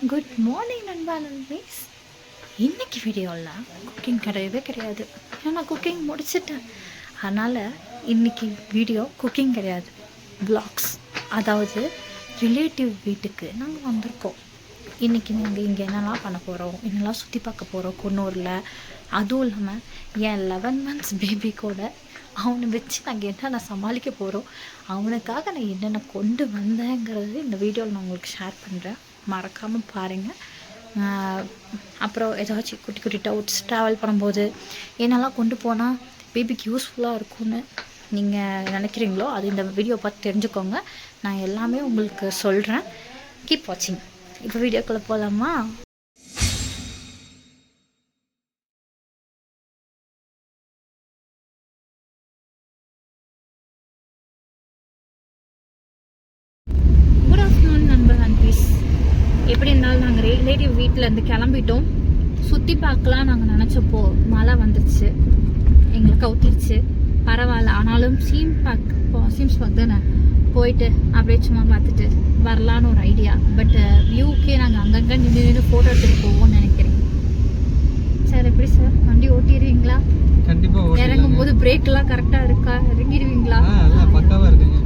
Good morning நண்பா நண்பீஸ். இன்றைக்கி வீடியோவில் குக்கிங் கிடையவே கிடையாது. ஏன்னா குக்கிங் முடிச்சிட்டேன். அதனால் இன்றைக்கி வீடியோ குக்கிங் கிடையாது, வ்ளாக்ஸ். அதாவது ரிலேட்டிவ் வீட்டுக்கு நாங்கள் வந்திருக்கோம். இன்றைக்கி நாங்கள் இங்கே என்னெல்லாம் பண்ண போகிறோம், என்னெல்லாம் சுற்றி பார்க்க போகிறோம் குன்னூரில். அதுவும் இல்லாமல் என் 11 months பேபி கூட அவனை வச்சு நாங்கள் என்னென்ன சமாளிக்க போகிறோம், அவனுக்காக நான் என்னென்ன கொண்டு வந்தேங்கிறது இந்த வீடியோவில் நான் உங்களுக்கு ஷேர் பண்ணுறேன். மறக்காமல் பாருங்கள். அப்புறம் ஏதாச்சும் குட்டி குட்டி டவுட்ஸ், ட்ராவல் பண்ணும்போது என்னெல்லாம் கொண்டு போனால் பேபிக்கு யூஸ்ஃபுல்லாக இருக்கும்னு நீங்கள் நினைக்கிறீங்களோ அது இந்த வீடியோ பார்த்து தெரிஞ்சுக்கோங்க. நான் எல்லாமே உங்களுக்கு சொல்கிறேன். கீப் வாட்சிங். இப்போ வீடியோக்குள்ளே போகலாமா? குட் ஆஃப்டர்நூன் நண்பர் அண்ட் பீஸ். எப்படி இருந்தாலும் நாங்கள் ரிலேட்டிவ் வீட்டிலேருந்து கிளம்பிட்டோம். சுற்றி பார்க்கலாம் நாங்கள் நினச்சப்போ மழை வந்துடுச்சு, எங்களை கவுத்திடுச்சு. பரவாயில்ல, ஆனாலும் சீம்ஸ் பார்க் தானே, போயிட்டு அப்படியே சும்மா பார்த்துட்டு வரலான்னு ஒரு ஐடியா. பட் வியூக்கே நாங்கள் அங்கங்கே நின்று ஃபோட்டோ எடுத்துகிட்டு போவோம்னு நினைக்கிறேன். சார் எப்படி சார் வண்டி ஓட்டிடுவீங்களா? கண்டிப்பாக. இறங்கும் போது பிரேக்லாம் கரெக்டாக இருக்கா? இறங்கிடுவீங்களா? பக்காவாக இருக்குங்க.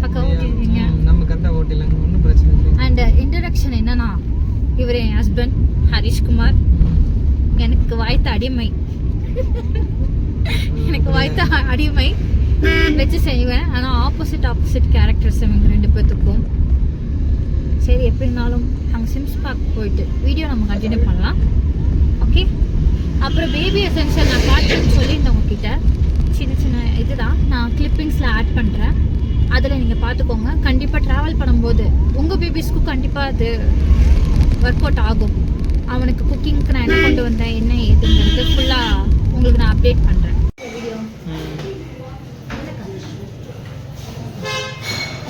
பக்காவாக ஓட்டிடுவீங்க. நம்ம கரெக்டாக ஓட்டிடலாங்க, ஒன்றும் பிரச்சனை இல்லை. அண்ட் இன்ட்ரடக்ஷன் என்னன்னா, இவர் என் ஹஸ்பண்ட் ஹரிஷ்குமார். எனக்கு வாய்த்த அடிமை எனக்கு வாய்த்த அடிமை வச்சு செய்வேன். ஆனால் ஆப்போசிட் கேரக்டர்ஸ் இவங்க ரெண்டு பேர்த்துக்கும். சரி, எப்படி இருந்தாலும் நாங்கள் சிம்ஸ் பார்க் போயிட்டு வீடியோ நம்ம கண்டினியூ பண்ணலாம். ஓகே. அப்புறம் பேபி எசென்ஷியல் நான் காட்டுன்னு சொல்லியிருந்தேன் உங்ககிட்ட. சின்ன இதுதான் நான் கிளிப்பிங்ஸில் ஆட் பண்ணுறேன். அதில் நீங்கள் பார்த்துக்கோங்க. கண்டிப்பாக ட்ராவல் பண்ணும்போது உங்கள் பேபிஸ்க்கும் கண்டிப்பாக அது ஒர்க் அவுட் ஆகும். அவனுக்கு குக்கிங்க்கு நான் என்ன கொண்டு வந்தேன், என்ன ஏதுங்கிறது ஃபுல்லாக உங்களுக்கு நான் அப்டேட் பண்ணுறேன். Video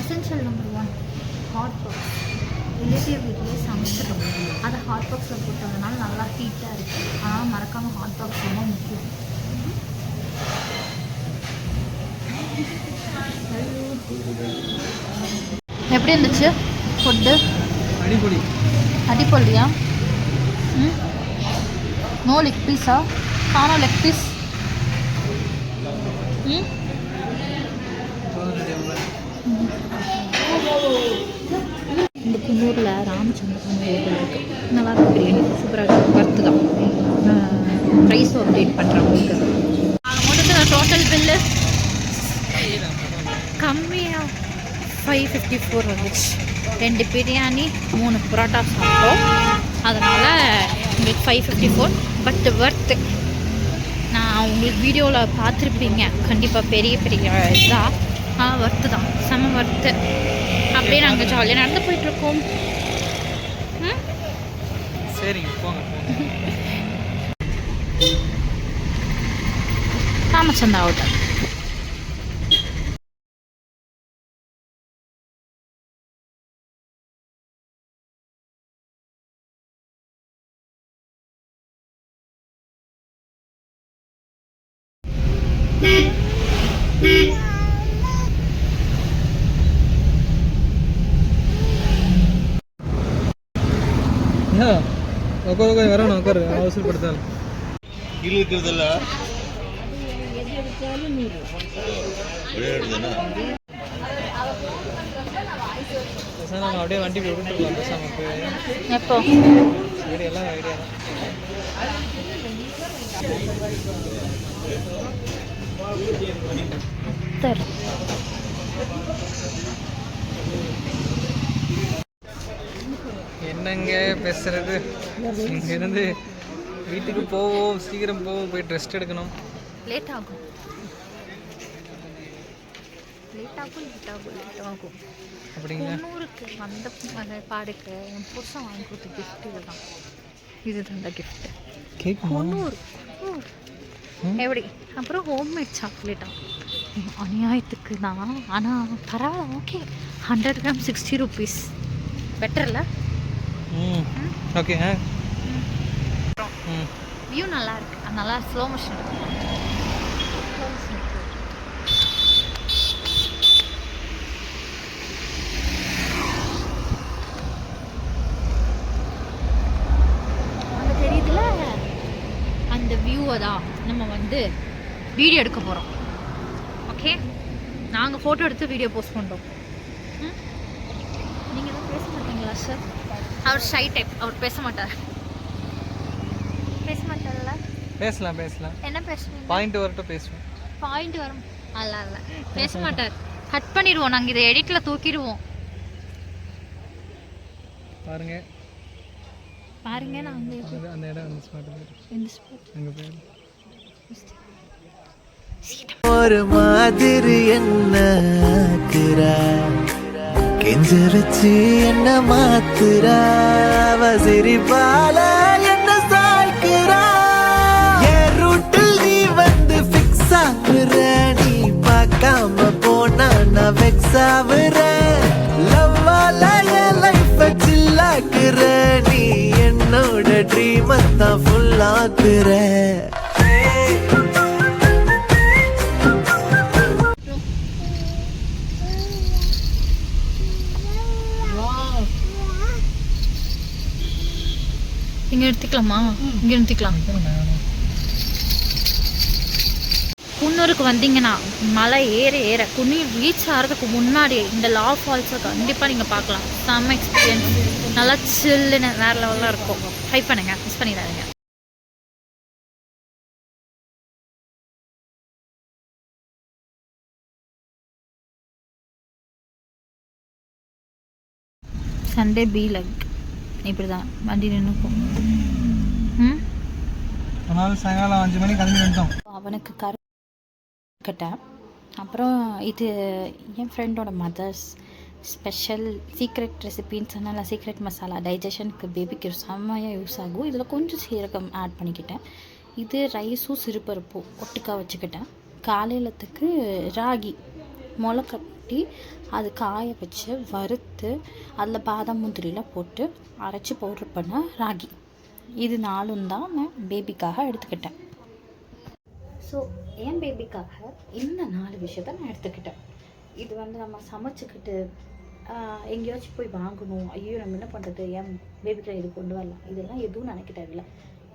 essential number 1 hot box. Relative வீட்லேயே சமைச்சிடும். அதை ஹாட் பாக்ஸில் போட்டதுனால நல்லா ஹீட்டாக இருக்குது. ஆனால் மறக்காமல் ஹாட் பாக்ஸ் ரொம்ப முக்கியம். எப்படி இருந்துச்சு ஃபுட்டு? அடிப்பொலியா? நோ லெக் பீஸா? காணோ லெக் பீஸ். இந்த குன்னூரில் ராமச்சந்திரன் கோவில் இருக்குது. நல்லாயிருக்கும் பிரியாணி, சூப்பராக இருக்கும். ஒர்த்து தான். ப்ரைஸும் அப்டேட் பண்ணுறேன் உங்களுக்கு. மொத்தத்தில் டோட்டல் பில்லு கம்மியாக 554 வந்துச்சு. 2 பிரியாணி 3 புரோட்டா சாப்பிட்டோம். அதனால் உங்களுக்கு 554. But worth. நான் உங்களுக்கு வீடியோவில் பார்த்துருப்பீங்க கண்டிப்பாக, பெரிய இதாக ஒர்த்து தான், செம ஒர்த்து. அப்படியே நாங்கள் ஜாலியாக நடந்து போயிட்டுருக்கோம். சரிங்க, போங்க. ராமச்சந்திரா ஹோட்டல். உட்காரு வரணும், உட்காரு. அவசரப்படுத்தாலும் கீழே இருக்கிறதல்ல நம்ம அப்படியே வண்டி போய் விட்டுருக்கலாம் பேசாம போய். எப்போ? சரி, எல்லாம் ஐடியா தான். சரி, என்னங்க பேசுறது? இங்கேருந்து வீட்டுக்கு போவோம், சீக்கிரம் போவோம், போய் ரெஸ்ட் எடுக்கணும். லேட் ஆகும். அப்படிங்களா? குன்னூருக்கு வந்த பாடுக்கு என் புருஷன் வாங்கி கொடுத்த கிஃப்ட் இதுதான். இதுதான் அந்த கிஃப்ட். குன்னூர் எப்படி? அப்புறம் ஹோம்மேட் சாக்லேட்டா? அநியாயத்துக்கு தான். ஆனால் பரவாயில்ல, ஓகே. 100 grams 60 rupees. பெட்டர்ல? ஓகே. வியூ நல்லா இருக்கு. அதனால ஸ்லோ மோஷன். வீடியோ எடுக்க போகிறோம். ஓகே, நாங்கள் ஃபோட்டோ எடுத்து வீடியோ போஸ்ட் பண்ணுறோம். நீங்கள் தான் பேச மாட்டீங்களா சார்? அவர் ஷை டைப், அவர் பேச மாட்டார். பேச மாட்டார்ல? பேசலாம். என்ன பேசுவீங்க? பாயிண்ட் வரட்டும் பேசுவோம். பாயிண்ட் வரும். அல்ல பேச மாட்டார். கட் பண்ணிடுவோம், நாங்கள் இதை எடிட்டில் தூக்கிடுவோம். பாருங்க நாங்கள் அந்த இடம் வந்து ஸ்பாட் அங்கே போயிடும். ஒரு மாதிரி என்ன கெஞ்சரிச்சு என்ன மாத்துறா சிரிப்பால என்ன சாய்க்கிறா என் ரூட்டில் நீ வந்து ஃபிக்ஸ் ஆகுற நீ பார்க்காம போனா நான் வெக்ஸ் ஆகுறேன் லவ்வால என் லைஃப் சில்லாக்குற நீ என்னோட ட்ரீம் தான் ஃபுல் ஆக்குற இங்கே நிறுத்திக்கலாமா? இங்கே நிறுத்திக்கலாம். குன்னூருக்கு வந்தீங்கன்னா மலை ஏற குன்னூர் ரீச் ஆகிறதுக்கு முன்னாடி இந்த லா ஃபால்ஸை கண்டிப்பாக நீங்கள் பார்க்கலாம். செம்ம எக்ஸ்பீரியன்ஸ், நல்லா சில்லுன்னு வேறு லெவலில் இருக்கும். ட்ரை பண்ணுங்க, மிஸ் பண்ணிடாதீங்க. சண்டே பி லைக் இப்படி தான் வண்டி நின்றுக்கும். அதனால சாயங்காலம் 5 மணிக்கு கிளம்பி வந்துட்டோம். அவனுக்கு கட்டேன். அப்புறம் இது என் ஃப்ரெண்டோட மதர்ஸ் ஸ்பெஷல் சீக்ரெட் ரெசிபின்னு சொன்னால் சீக்ரெட் மசாலா டைஜஷனுக்கு பேபிக்கு செம்மையாக யூஸ் ஆகும். இதில் கொஞ்சம் சீரகம் ஆட் பண்ணிக்கிட்டேன். இது ரைஸும் சிறுபருப்பும் ஒட்டுக்கா வச்சுக்கிட்டேன். காலையிலத்துக்கு ராகி முளை கட்டி அது காய வச்சு வறுத்து அதில் பாதாம் முந்திரிலாம் போட்டு அரைச்சி பவுட்ரு பண்ண ராகி. இது 4 தான் நான் பேபிக்காக எடுத்துக்கிட்டேன். ஸோ என் பேபிக்காக இந்த 4 விஷயத்த நான் எடுத்துக்கிட்டேன். இது வந்து நம்ம சமைச்சிக்கிட்டு எங்கேயாச்சும் போய் வாங்கணும், ஐயோ நம்ம என்ன பண்ணுறது, என் பேபிக்கில் இது கொண்டு வரலாம், இதெல்லாம் எதுவும் நினைக்கிட்டே இல்லை.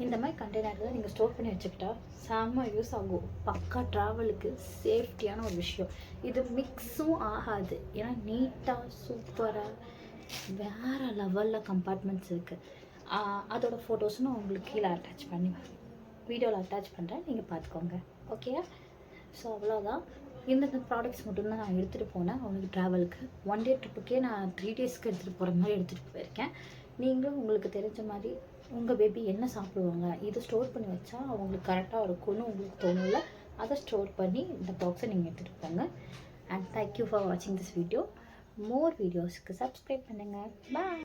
இந்த மாதிரி கண்டெய்னரில் நீங்கள் ஸ்டோர் பண்ணி வச்சுக்கிட்டா செம்ம யூஸ் ஆகும். பக்கா ட்ராவலுக்கு சேஃப்டியான ஒரு விஷயம். இது மிக்ஸும் ஆகாது, ஏன்னா நீட்டாக சூப்பராக வேறு லெவலில் கம்பார்ட்மெண்ட்ஸ் இருக்குது. அதோட ஃபோட்டோஸும் நான் உங்களுக்கு கீழே அட்டாச் பண்ணி வீடியோவில் அட்டாச் பண்ணுறேன், நீங்கள் பார்த்துக்கோங்க. ஓகே, ஸோ அவ்வளோதான். இந்த ப்ராடக்ட்ஸ் மட்டும்தான் நான் எடுத்துகிட்டு போனேன் அவங்களுக்கு ட்ராவலுக்கு. 1 டே ட்ரிப்புக்கே நான் 3 டேஸ்க்கு எடுத்துகிட்டு போகிற மாதிரி எடுத்துகிட்டு போயிருக்கேன். நீங்களும் உங்களுக்கு தெரிஞ்ச மாதிரி உங்கள் பேபி என்ன சாப்பிடுவாங்க, இதை ஸ்டோர் பண்ணி வச்சா அவங்களுக்கு கரெக்டாக இருக்கும்னு உங்களுக்கு தோணும்ல, அதை ஸ்டோர் பண்ணி இந்த பாக்ஸை நீங்கள் எடுத்துகிட்டு போங்க. அண்ட் தேங்க்யூ ஃபார் வாட்சிங் திஸ் வீடியோ. மோர் வீடியோஸ்க்கு சப்ஸ்கிரைப் பண்ணுங்கள். பாய்.